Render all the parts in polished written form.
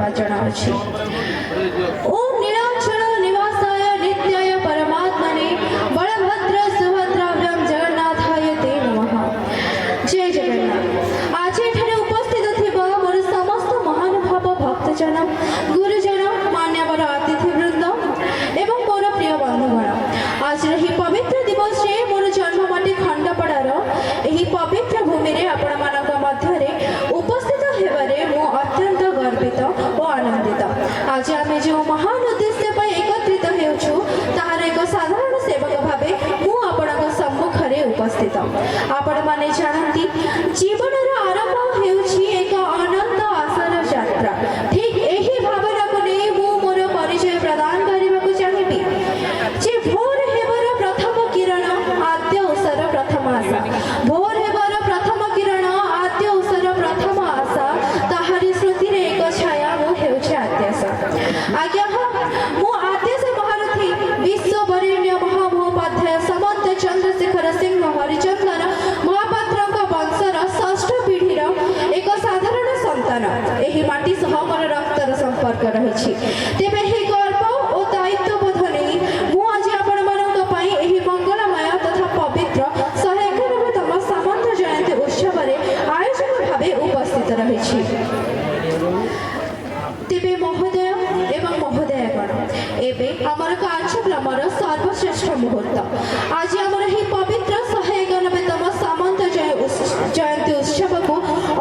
धन्यवाद जनावुछि। ओम नीलाचल निवासाय नित्याय परमात्मने बलभद्र सुभद्राभ्यां जगन्नाथाय ते नमः। जय जगन्नाथ। आज एठारे उपस्थित थिबा मोर समस्त महानुभाव भक्तजन गुरुजन मान्यवर अतिथिवृंद एवं मोर प्रिय बंधुगण आज ही पवित्र दिवस रे मोर जन्ममाटी खंडपड़ार एही पवित्र भूमि रे आपण मानक मध्यरे उपस्थित हेबारे मो अत्यंत गर्वित और आनंदित। आज आमे जो महान उद्देश्य पर एकत्रित हेउछु ताहार एक साधारण सेवक भाबे मु आपणक सम्मुखरे उपस्थित। आपण माने जानती जीवन रो आरंभ हेउछि एक अनंत आशार यात्रा। ठीक एही भावना को नै मु मोर परिचय प्रदान करिबाकु चाहिबी जे भोर हेबर प्रथम किरण आद्य उसर प्रथम आशा। भोर हेबर प्रथम किरण आद्य उसर प्रथम आशा ताहारी स्मृति रे एक छाया मु हेउछि आद्यस। आज्ञा मु आद्यस महारथी विश्व वरेण्य महामहोपाध्याय समंत चंद्रशेखर सिंह हरिचंदन महापात्रक वंशर षष्ठ पीढ़ीर एक साधारण संतान। एही माटी सह मोर रक्तर संपर्क रहिछि। तेबे एही गर्व और दायित्व बोध नै मु आज आपण मानक पई एही मंगलमय तथा पवित्र 191तम सामंत जयंती उत्सव रे आयोजक भाबे उपस्थित रहिछि। तेबे महोदय एवं महोदयगण एबे आमर कार्यक्रमर सर्वश्रेष्ठ मुहूर्त आज आमर ही पवित्र 191तम सामंत जयंती उत्सव को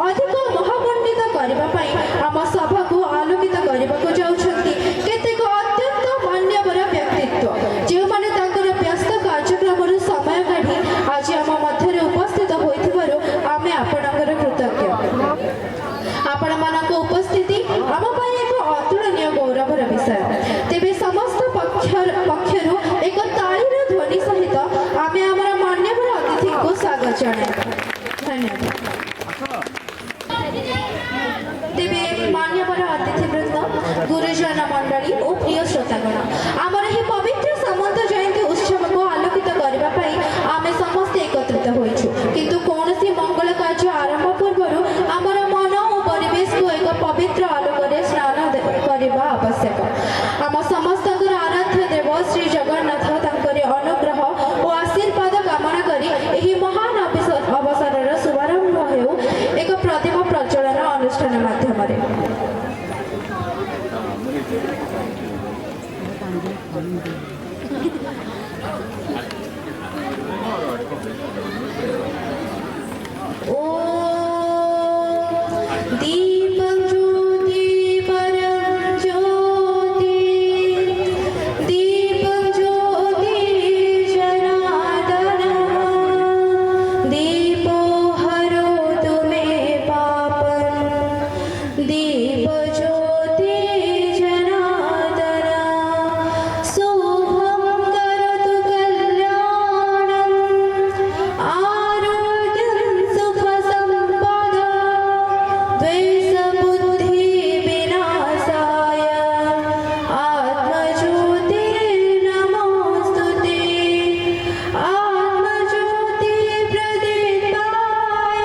अधिक महामंडित करबा पई आम सभा को आलोकित करबा को जाउछंती केतेक अत्यंत मान्यवर व्यक्तित्व जे माने तांकर व्यस्त कार्यक्रमर समय काढी आज आम मध्यरे उपस्थित होइथिबारो आमे आपणकर कृतज्ञ। आपण मानक उपस्थिति आम पई एक अतुलनीय गौरवर विषय। तेबे समस्त पक्षरु एक ताळीर ध्वनि सहित आमे आमर मान्यवर अतिथि को स्वागत जणाय। धन्यवाद। तेबे मान्यवर अतिथिवृंद गुरुजन मंडली और प्रिय श्रोतागण आमर ही पवित्र सामंत जयंती उत्सव को आलोकित करबा पई आमे समस्त एकत्रित होइछु। किंतु कोनसी मंगल कार्य आरंभ पूर्व आमर मन और परिवेश को एक पवित्र आलोकरे स्नान करबा आवश्यक। आम समस्त आराध्य देव श्री जगन्नाथ तांकर अनुग्रह और आशीर्वाद कामना करी एही महान अवसरर शुभारंभ हेउ एक प्रतिमा प्रज्वलन अनुष्ठान माध्यम रे। दीपं ज्योति परं ज्योति दीपं ज्योति जनार्दनः दीपो हरोतु मे पापं दीप ज्योति जनार्दन शुभं करोतु कल्याणम् आरोग्यं सुखसम्पदा द्वेषबुद्धि विनाशाय आत्मज्योतिर्नमोऽस्तुते आत्मज्योतिप्रदीपाय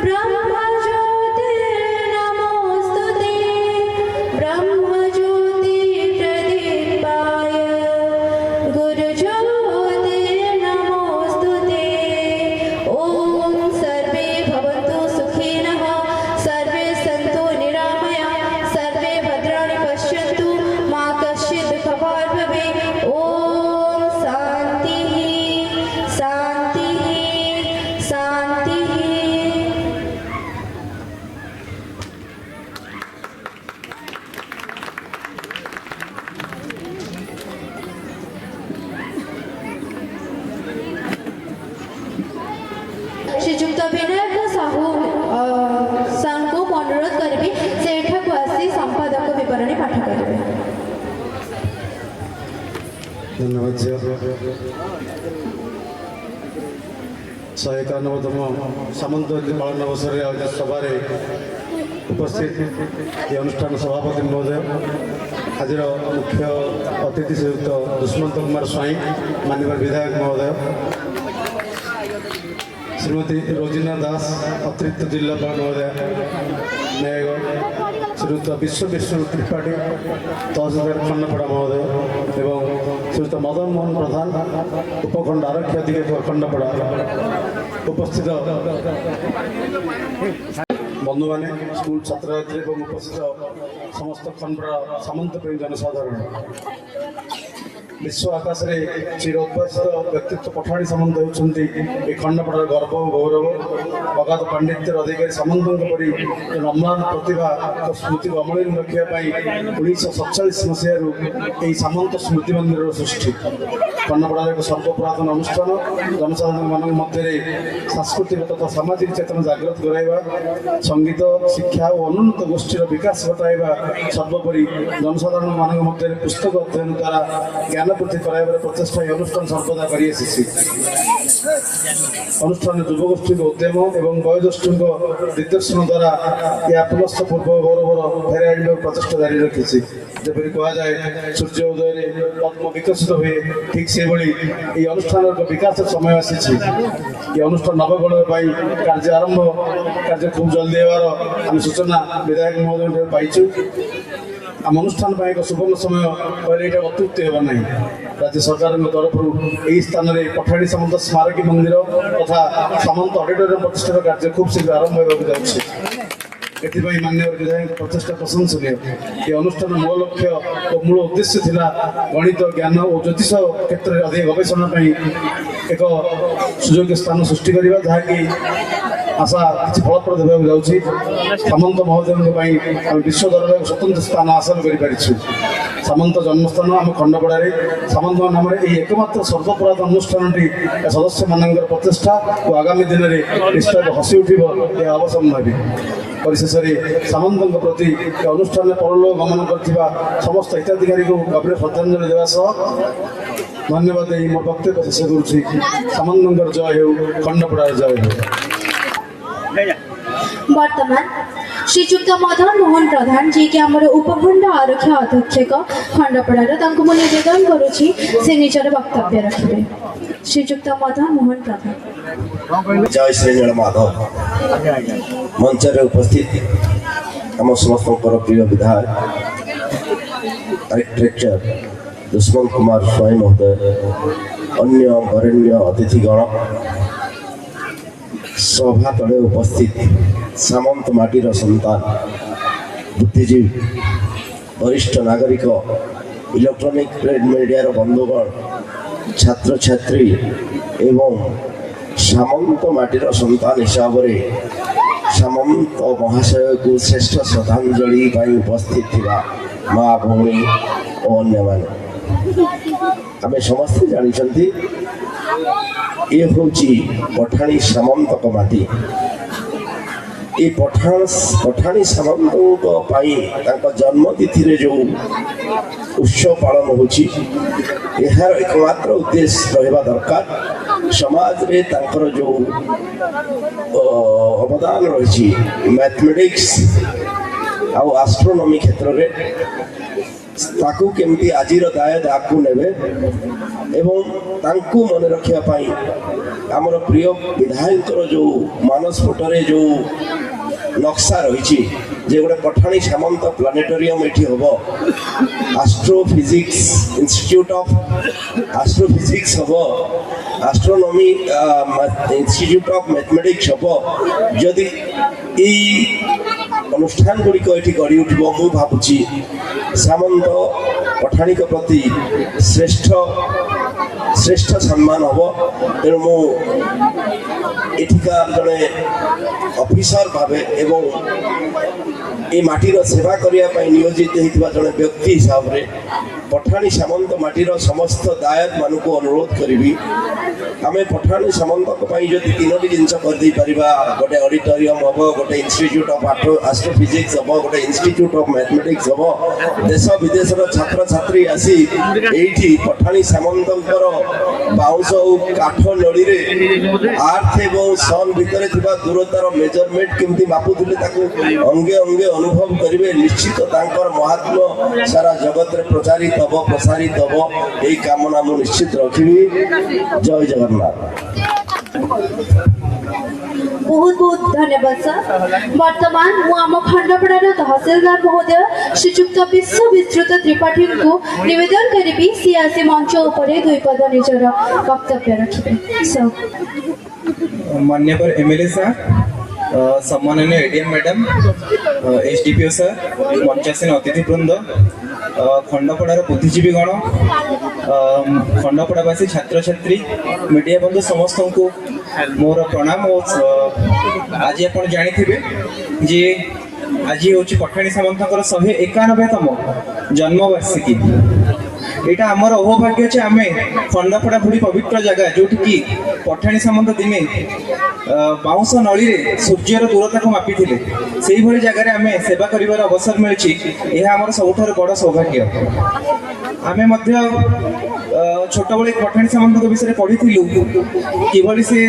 ब्रह्मज्योतिर्नमोऽस्तुते ब्रह्मज्योतिप्रदीपाय गुरुज्योतिर्नमोऽस्तुते। ॐ सर्वे भवन्तु सुखिनः सर्वे सन्तु निरामया सर्वे भद्राणि पश्यन्तु मा कश्चित् दुःखभाग् भवेत्। ॐ शान्तिः शान्तिः शान्तिः। श्रीजुक्त विनायक साहू को अनुरोध करी से एठाकु आसी संपादक विवरणी पाठ करेंगे। धन्यवाद। 191तम सामंत पालन अवसर आयोजित सभा उपस्थित ये अनुष्ठान सभापति महोदय आज मुख्य अतिथि श्रीयुक्त दुष्मंत कुमार स्वाई माननीय विधायक महोदय श्रीमती रोजिना दास अतिरिक्त जिल्लापाल महोदय नयागढ़, श्रीयुत विश्व त्रिपाठी तहसीलदार खंडपड़ा महोदय एवं श्रीयुत मदन मोहन प्रधान उपखंड आरक्षी अधिकारी खंडपड़ा, उपस्थित बंधु मैंने स्कूल छात्र छात्री और उपस्थित समस्त खंडपड़ा सामंत प्रेमी जनसाधारण, विश्व आकाश रे चिर उद्भासित व्यक्तित्व पठाणी सामंत होती खंडपड़ार गर्व और गौरव। अगाध पांडित्यर अधिकारी सामंत परी अम्लान प्रतिभा स्मृति को अमलिन रखापी 1947 मसीह सामंत स्मृति मंदिर सृष्टि खंडपड़ार एक सर्वपुरातन अनुष्ठान जनसाधारण मान मध्य सांस्कृतिक तथा सामाजिक चेतना जागृत कराइबा, संगीत शिक्षा और अनुन्नत गोष्ठीर विकास घटाइबा, सर्वोपरि जनसाधारण मान मध्य पुस्तक अध्ययन द्वारा ज्ञान वृद्धि कराइबार प्रचेष्टा अनुष्ठान सर्वदा कर अनुष्ठान युवगोष्ठी उद्यम और वयोज्येष्ठ निर्देशन द्वारा यह पुनस्थ पूर्व गौरवर फेर आने प्रचेषा जारी रखी। जपरी कहुए सूर्य उदय पद्म विकसित हुए ठीक से भाई अनुष्ठान विकास समय आसी अनुष्ठान नवगण कार्य आरंभ कार्य खूब जल्दी होवार आम सूचना विधायक महोदय पाइचु। आम अनुष्ठान एक सुवर्ण समय कहले ये अत्युक्ति होगा ना। राज्य सरकार तरफ यही स्थान में पठाणी सामंत स्मारकी मंदिर तथा सामंत ऑडिटोरियम प्रतिष्ठा कार्य खूब शीघ्र आरंभ होगा जाऊँगी। एथिपाई माननीय विधायक प्रचेषा प्रशंसनीय। ये अनुष्ठान मूल लक्ष्य और मूल उद्देश्य थिला गणित ज्ञान और ज्योतिष क्षेत्र में अधिक गवेषणा एक सुयोग्य स्थान सृष्टि करवा जहाँकि आशा किसी फलप्रद होगा जाऊँगी। सामंत महोदय विश्व दरबार स्वतंत्र स्थान हासिल कर सामंत जन्मस्थान आम खंडपड़ा सामंत नाम एकमात्र सर्वपुरातन अनुष्ठान सदस्य मान प्रचेषा और आगामी दिन में निश्चय हसी उठ यह अवसर भावी। परिशेष सामंत प्रति अनुष्ठान परलोक गमन कर समस्त हिताधिकारी को गभीर श्रद्धांजलि देवा धन्यवाद मो वक्तव्य शेष करुच्ची। सामंत जय हो, खंडपड़ार जय हो। वर्तमान श्रीजुक्त मदन मोहन प्रधान जी के आमर उपखंड आरक्षी अधीक्षक खंडपड़ार मुझे निवेदन करुच्ची से निजर वक्तव्य रखिए। श्रीजुक्त मदन मोहन प्रधान। जय श्री नीलमाधव मंच उपस्थित आम समस्त प्रिय विधायक डायरेक्टर दुष्मन कुमार स्वाई महोदय, अन्य वरेण्य अतिथिगण, सभा तले उपस्थित सामंत माटीर संतान बुद्धिजीवी वरिष्ठ नागरिक इलेक्ट्रॉनिक प्रिंट मीडिया बंधुगण, छात्र छात्री एवं सामंत माटीर संतान हिसाब से सामंत महाशय को श्रेष्ठ श्रद्धांजलि उपस्थित थिबा माँ भौणी और अन्य माने आम समस्ते जानते ये हूँ पठाणी सामंत माटी। ये पठाणी सामंत जन्मतिथि जो उत्सव पालन होची यार एकमात्र उद्देश्य रहा दरकार समाज रे तांकर जो अवदान रही मैथमेटिक्स आ एस्ट्रोनॉमी क्षेत्र में ताकू केमती आजिर दायद आकू नेबे एवं तांकू मन रखिया पाई आमर प्रिय विधायक जो मानसपटरे जो नक्शा रही गोटे पठाणी सामंत प्लानेटोरियम ये हम एस्ट्रोफिजिक्स इंस्टीट्यूट ऑफ एस्ट्रोफिजिक्स हम एस्ट्रोनॉमी इंस्टीट्यूट ऑफ मैथमेटिक्स हम जदि अनुष्ठान गुड़िक ये गढ़ी उठ मु भावुची सामंत पठाणी प्रति श्रेष्ठ श्रेष्ठ सम्मान हम। तेणु मु एठिकार जड़े ऑफिसर भावे एवं ये माटीर सेवा करने नियोजित होता जड़े व्यक्ति हिसाब से पठाणी सामंत माटीर समस्त दायक मान को अनुरोध करी आम पठाणी सामंत जदि तीनोटी जिनस करदे गोटे ऑडिटोरियम हम गोटे इंस्टीट्यूट ऑफ एस्ट्रोफिजिक्स हम गोटे इंस्टीट्यूट ऑफ मैथमेटिक्स हम देश विदेश छात्र छात्री आसी एठी पठाणी सामंत बाउंस काठ नड़ी आर्थ एवं सन भितर दूरतार मेजरमेंट केमती मापुले अंगे अंगे अनुभव करेंगे। निश्चित महात्मा सारा जगत में प्रचारित हम प्रसारित हम यही कामना मुझे निश्चित रखी। जय जगन्नाथ। बहुत बहुत धन्यवाद सर वर्तमान मु आम खंडपड़ार तहसीलदार महोदय श्रीजुक्त विश्व विस्तृत त्रिपाठी को निवेदन करी सी आसी मंच उपरे दुई पद निजर वक्तव्य रखिबे सर मान्यवर एमएलए सर सम्माननीय एडीएम मैडम एसडीपीओ सर मंचासीन अतिथिवृंद खंडपड़ार बुद्धिजीवी गण खंडपड़ावासी छात्र छात्री मीडिया बंधु समस्त को मोर प्रणाम और आज आप जानी जे आज हूँ पठाणी सामंत 191तम जन्मवार्षिकी यहाँ आमर अहोभाग्य जे आम खंडपड़ा भूरी पवित्र जगह जो कि पठाणी सामंत दिने बाउंश नली सूर्यर दूरता को मापी से जगह आम सेवा कर अवसर मिली यह आम सब बड़ सौभाग्य आम छोट बड़े पठाणी सामंत विषय पढ़ी कि से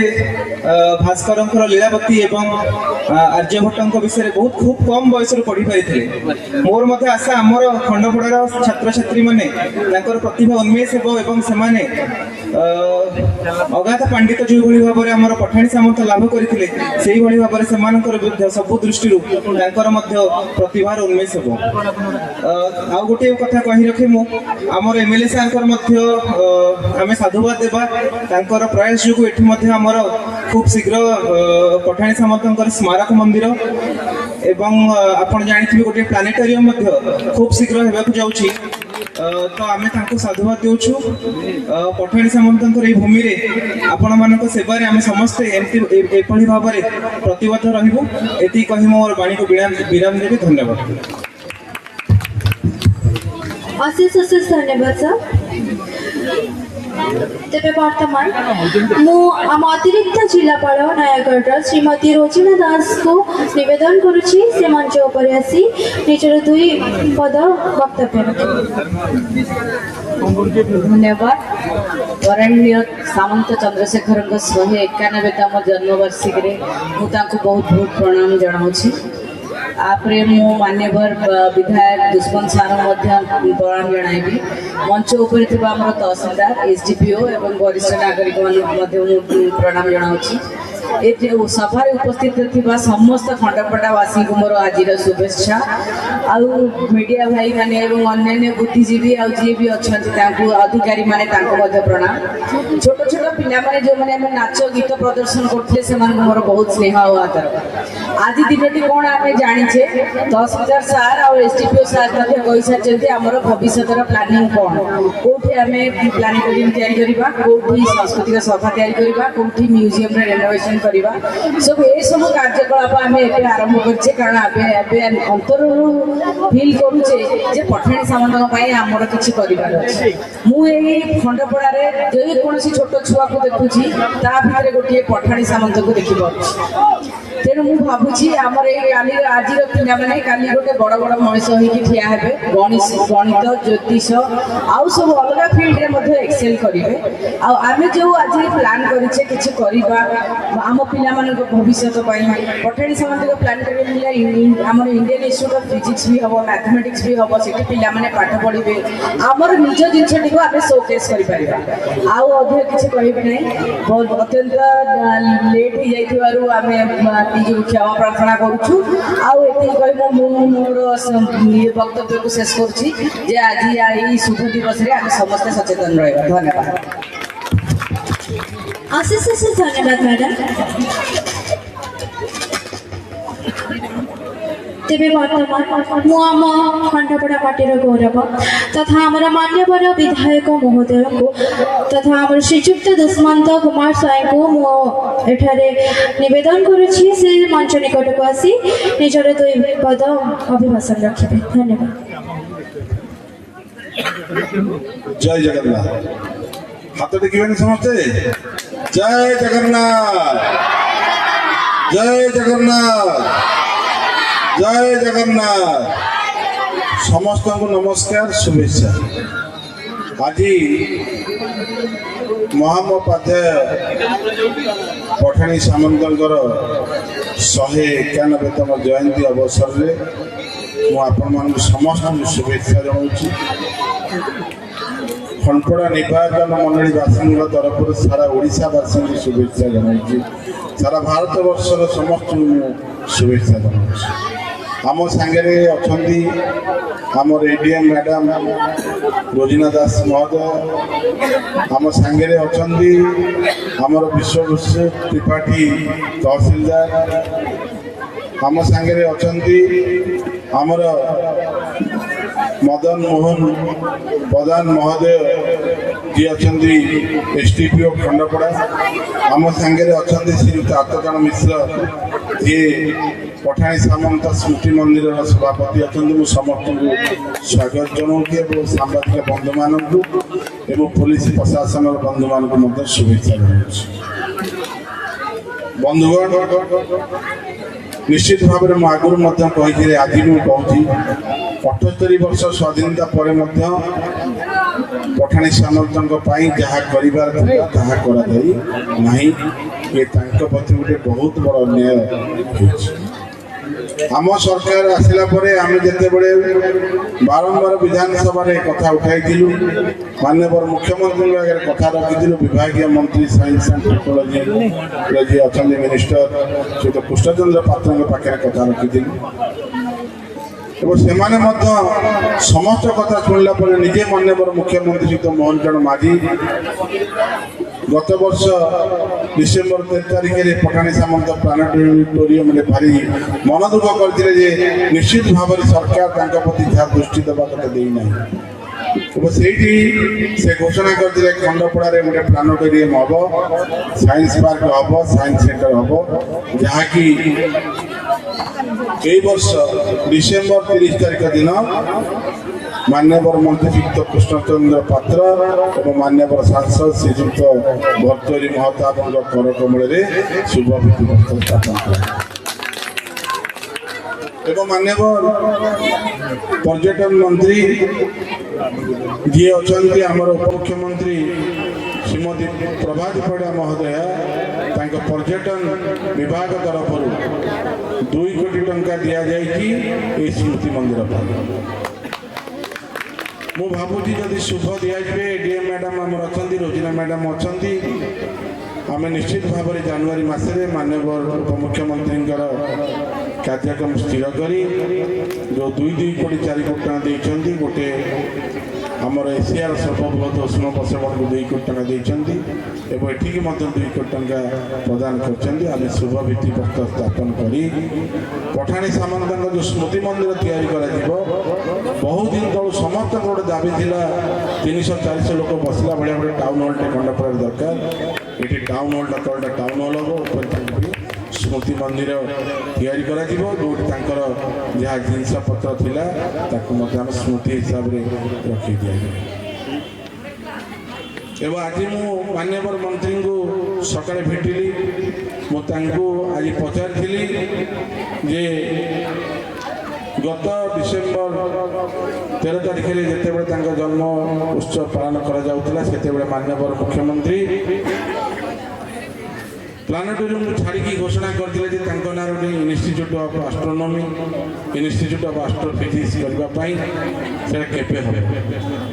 भास्कर लीलावती एवं आर्यभट्ट विषय बहुत खूब कम बयस पढ़ी पारी मोर मत आशा आमर खंडपड़ार छात्र छात्री मैंने प्रतिभा उन्मेष एवं सेमाने अगाध पंडित जो भाव में आम पठाणी सामंत लाभ करते भाव में सबु दृष्टि प्रतिभार उन्मेष हो आउ गोटे कथा कही रखे मुझर एमएलए साहब आम साधुवाद देवा प्रयास जो आमर खूब शीघ्र पठाणी सामंत स्मारक मंदिर एवं आपन जानी गोटे प्लानेटोरियम खूब शीघ्र होगा जाऊँगी तो आम साधुवाद देचु पठाणी सामंत भूमि रे आपण मान सेवार आम समस्ते एपरी भाव में प्रतिबद्ध रही कही मोर वाणी को विराम देवी धन्यवाद अशेष अशेष धन्यवाद सर तेरे वर्तमान मु आम अतिरिक्त जिलापाल नयागढ़ श्रीमती रोजिना दास को निवेदन करुछि से मंच उपर आसी निजर दुई पद वक्तव्य धन्यवाद वरण्य सामंत चंद्रशेखर 191तम जन्मवार्षिकी मुझे बहुत बहुत प्रणाम जनाऊँगी आपरे मो मान्यवर विधायक दुष्मन सार प्रणाम जनाइबी मंच उपर तहसीलदार एसडीपीओ एवं वरिष्ठ नागरिक मानक प्रणाम जनाऊँगी सभार उपस्थित थिबा समस्त खंडपड़ावासी को मोर आज शुभेच्छा आउ मीडिया भाई माने एवं अन्य बुद्धिजीवी आ जी भी अच्छा अधिकारी माने प्रणाम छोट छोट पिला माने जो माने नाच गीत प्रदर्शन करते से मोर बहुत स्नेह और आदर आज दिन कौन आम जाचे तहसीलदार सार और एसडीपीओ सार कही सारी आमर भविष्य प्लानिंग कौन कौटी आम प्लानेटोरियम या कौटी सांस्कृतिक सभा या कौटी म्यूजियम रेनोवेशन करवा सब ये सब कार्यकलाप आम ए आरंभ करे कारण अंतर फिल करुचे जे पठाणी सामंत आमर किसी करार अच्छे मुझे खंडपड़ार जेकोसी छोट छुआ को देखुची भितर गोटे पठाणी सामंत को देखिपुची तेणु मुझे भावुची आमर आज पाने काली गोटे बड़ बड़ मनीष ठिया हे गणित ज्योतिष आउ सब अलग फिल्ड एक्सेल करेंगे आम जो आज प्लान करे कि आम पिला भविष्य पठाणी सामंत प्लानेटोरियम आम इंडियन इंस्टीट्यूट ऑफ फिजिक्स भी हम मैथमेटिक्स भी हम से पाने पाठ पढ़े आमर निज जिनटी को आम शोकेस कर अधिक किसी कहबी ना बहुत अत्यंत लेट हो जाए क्षमा प्रार्थना करुचु मोर वक्तव्य को शेष करुच्ची आज शुभ दिवस आम समस्ते सचेतन रहा धन्यवाद अशेष अशेष धन्यवाद मैडम तेरे वर्तमान मुआम खंडपड़ा पार्टी गौरव तथा आमर मान्यवर विधायक महोदय को तथा आमर श्रीजुक्त दुष्मंत कुमार स्वाई को मुझे निवेदन करुच्ची से मंच निकट को आसी निजर दुई पद अभिभाषण रखिबे धन्यवाद जय जगन्नाथ हाथ टेकिबे समस्ते जय जगन्नाथ जय जगन्नाथ जय जगन्नाथ समस्त को नमस्कार शुभेच्छा आज महामहोपाध्याय पठाणी सामंत 191तम जयंती अवसर में मुझे समस्त शुभेच्छा जनाऊँ ଖଣ୍ଡପଡ଼ା ନିର୍ବାଚନ ମଣ୍ଡଳୀ ବାସୀଙ୍କ ତରଫରୁ ସାରା ଓଡ଼ିଶାବାସୀଙ୍କୁ ଶୁଭେଚ୍ଛା ଜଣାଉଛି। ସାରା ଭାରତବର୍ଷର ସମସ୍ତଙ୍କୁ ମୁଁ ଶୁଭେଚ୍ଛା ଜଣାଉଛି। ଆମ ସାଙ୍ଗରେ ଅଛନ୍ତି ଆମର ଏଡିଏମ୍ ମ୍ୟାଡ଼ାମ ରୋଜିନା ଦାସ ମହୋଦୟ, ଆମ ସାଙ୍ଗରେ ଅଛନ୍ତି ଆମର ବିଶ୍ୱଭୂଷଣ ତ୍ରିପାଠୀ ତହସିଲଦାର, ଆମ ସାଙ୍ଗରେ ଅଛନ୍ତି ଆମର ମଦନ ମୋହନ ପ୍ରଧାନ ମହୋଦୟ ଯିଏ ଅଛନ୍ତି SDPO ଖଣ୍ଡପଡ଼ା, ଆମ ସାଙ୍ଗରେ ଅଛନ୍ତି ଶ୍ରୀଯୁକ୍ତ ଆତଚରଣ ମିଶ୍ର ଯିଏ ପଠାଣି ସାମନ୍ତ ସ୍ମୃତି ମନ୍ଦିରର ସଭାପତି ଅଛନ୍ତି। ମୁଁ ସମସ୍ତଙ୍କୁ ସ୍ୱାଗତ ଜଣାଉଛି ଏବଂ ସାମ୍ବାଦିକ ବନ୍ଧୁମାନଙ୍କୁ ଏବଂ ପୋଲିସ ପ୍ରଶାସନର ବନ୍ଧୁମାନଙ୍କୁ ମଧ୍ୟ ଶୁଭେଚ୍ଛା ଜଣାଉଛି। ବନ୍ଧୁଗଣ, ନିଶ୍ଚିତ ଭାବରେ ମୁଁ ଆଗରୁ ମଧ୍ୟ କହିଥିଲି, ଆଜି ମୁଁ କହୁଛି 78 ବର୍ଷ ସ୍ୱାଧୀନତା ପରେ ମଧ୍ୟ ପଠାଣି ସାମନ୍ତଙ୍କ ପାଇଁ ଯାହା କରିବାର ଥିଲା ତାହା କରାଯାଇ ନାହିଁ। ଏ ତାଙ୍କ ପ୍ରତି ଗୋଟେ ବହୁତ ବଡ଼ ଅନ୍ୟାୟ ହୋଇଛି। ଆମ ସରକାର ଆସିଲା ପରେ ଆମେ ଯେତେବେଳେ ବାରମ୍ବାର ବିଧାନସଭାରେ କଥା ଉଠାଇଥିଲୁ, ମାନ୍ୟବର ମୁଖ୍ୟମନ୍ତ୍ରୀଙ୍କ ଆଗରେ କଥା ରଖିଥିଲୁ, ବିଭାଗୀୟ ମନ୍ତ୍ରୀ ସାଇନ୍ସ ଆଣ୍ଡ ଟେକ୍ନୋଲୋଜିର ଯିଏ ଅଛନ୍ତି ମିନିଷ୍ଟର ଶ୍ରୀଯୁକ୍ତ କୃଷ୍ଣଚନ୍ଦ୍ର ପାତ୍ରଙ୍କ ପାଖରେ କଥା ରଖିଥିଲୁ ଏବଂ ସେମାନେ ମଧ୍ୟ ସମସ୍ତ କଥା ଶୁଣିଲା ପରେ ନିଜେ ମାନ୍ୟବର ମୁଖ୍ୟମନ୍ତ୍ରୀ ଶ୍ରୀଯୁକ୍ତ ମୋହନ ଚରଣ ମାଝୀ ଗତ ବର୍ଷ ଡିସେମ୍ବର 13 ତାରିଖରେ ପଠାଣି ସାମନ୍ତ ପ୍ଲାନେଟୋରିୟମରେ ଭାରି ମନ ଦୁଃଖ କରିଥିଲେ ଯେ ନିଶ୍ଚିତ ଭାବରେ ସରକାର ତାଙ୍କ ପ୍ରତି ଯାହା ଦୃଷ୍ଟି ଦେବା କଥା ଦେଇନାହିଁ ଏବଂ ସେଇଠି ସେ ଘୋଷଣା କରିଥିଲେ ଖଣ୍ଡପଡ଼ାରେ ଗୋଟେ ପ୍ଲାନେଟୋରିୟମ ହେବ, ସାଇନ୍ସ ପାର୍କ ହେବ, ସାଇନ୍ସ ସେଣ୍ଟର ହେବ, ଯାହାକି এই ବର୍ଷ ଡିସେମ୍ବର 30 ତାରିଖ ଦିନ ମାନ୍ୟବର ମନ୍ତ୍ରୀ ଶ୍ରୀଯୁକ୍ତ କୃଷ୍ଣଚନ୍ଦ୍ର ପାତ୍ର ଏବଂ ମାନ୍ୟବର ସାଂସଦ ଶ୍ରୀଯୁକ୍ତ ଭର୍ତ୍ତରୀ ମହତାବଙ୍କ କର କମଳରେ ଶୁଭ ଭିତ୍ତିପ୍ରସ୍ତର ସ୍ଥାପନ କଲେ ଏବଂ ମାନ୍ୟବର ପର୍ଯ୍ୟଟନ ମନ୍ତ୍ରୀ ଯିଏ ଅଛନ୍ତି ଆମର ଉପମୁଖ୍ୟମନ୍ତ୍ରୀ ଶ୍ରୀମତୀ ପ୍ରଭାତ ପରିଡ଼ା ମହୋଦୟା, ତାଙ୍କ ପର୍ଯ୍ୟଟନ ବିଭାଗ ତରଫରୁ 2 କୋଟି ଟଙ୍କା ଦିଆଯାଇଛି ଏହି ସ୍ମୃତି ମନ୍ଦିର ପାଇଁ। ମୁଁ ଭାବୁଛି ଯଦି ଶୁଭ ଦିଆଯିବେ, ଏଡିଏମ୍ ମ୍ୟାଡ଼ାମ ଆମର ଅଛନ୍ତି, ରୋଜିନା ମ୍ୟାଡ଼ାମ ଅଛନ୍ତି, ଆମେ ନିଶ୍ଚିତ ଭାବରେ ଜାନୁଆରୀ ମାସରେ ମାନ୍ୟବର ଉପମୁଖ୍ୟମନ୍ତ୍ରୀଙ୍କର କାର୍ଯ୍ୟକ୍ରମ ସ୍ଥିର କରି ଯେଉଁ 2 କୋଟି 4 କୋଟି ଟଙ୍କା ଦେଇଛନ୍ତି, ଗୋଟେ ଆମର ଏସିଆର ସର୍ବବୃହତ ଉଷ୍ଣ ପ୍ରସବଣକୁ 2 କୋଟି ଟଙ୍କା ଦେଇଛନ୍ତି ଏବଂ ଏଠିକି ମଧ୍ୟ 2 କୋଟି ଟଙ୍କା ପ୍ରଦାନ କରିଛନ୍ତି। ଆମେ ଶୁଭ ଭିତ୍ତିପ୍ରସ୍ତର ସ୍ଥାପନ କରି ପଠାଣି ସାମନ୍ତଙ୍କ ଯେଉଁ ସ୍ମୃତି ମନ୍ଦିର ତିଆରି କରାଯିବ, ବହୁ ଦିନ ତଳୁ ସମସ୍ତଙ୍କର ଗୋଟେ ଦାବି ଥିଲା 300-400 ଲୋକ ବସିଲା ଭଳିଆ ଗୋଟେ ଟାଉନ ହଲ୍ଟେ ଖଣ୍ଡପଡ଼ାରେ ଦରକାର। ଏଠି ଟାଉନ ହଲ୍ଟା ତଳଟା ଟାଉନ ହଲ୍ ହେବ, ଉପରେ ସ୍ମୃତି ମନ୍ଦିର ତିଆରି କରାଯିବ, ଯେଉଁଠି ତାଙ୍କର ଯାହା ଜିନିଷପତ୍ର ଥିଲା ତାକୁ ମଧ୍ୟ ଆମେ ସ୍ମୃତି ହିସାବରେ ରଖି ଦିଆଯିବ। ଏବଂ ଆଜି ମୁଁ ମାନ୍ୟବର ମନ୍ତ୍ରୀଙ୍କୁ ସକାଳେ ଭେଟିଲି, ମୁଁ ତାଙ୍କୁ ଆଜି ପଚାରିଥିଲି ଯେ ଗତ ଡିସେମ୍ବର 13 ତାରିଖରେ ଯେତେବେଳେ ତାଙ୍କ ଜନ୍ମ ଉତ୍ସବ ପାଳନ କରାଯାଉଥିଲା, ସେତେବେଳେ ମାନ୍ୟବର ମୁଖ୍ୟମନ୍ତ୍ରୀ ପ୍ଲାନେଟୋରିୟମକୁ ଛାଡ଼ିକି ଘୋଷଣା କରିଥିଲେ ଯେ ତାଙ୍କ ନାଁରେ ଗୋଟେ institute of astronomy, institute of astrophysics କରିବା ପାଇଁ। ସେଇଟା କେବେ ହେବ?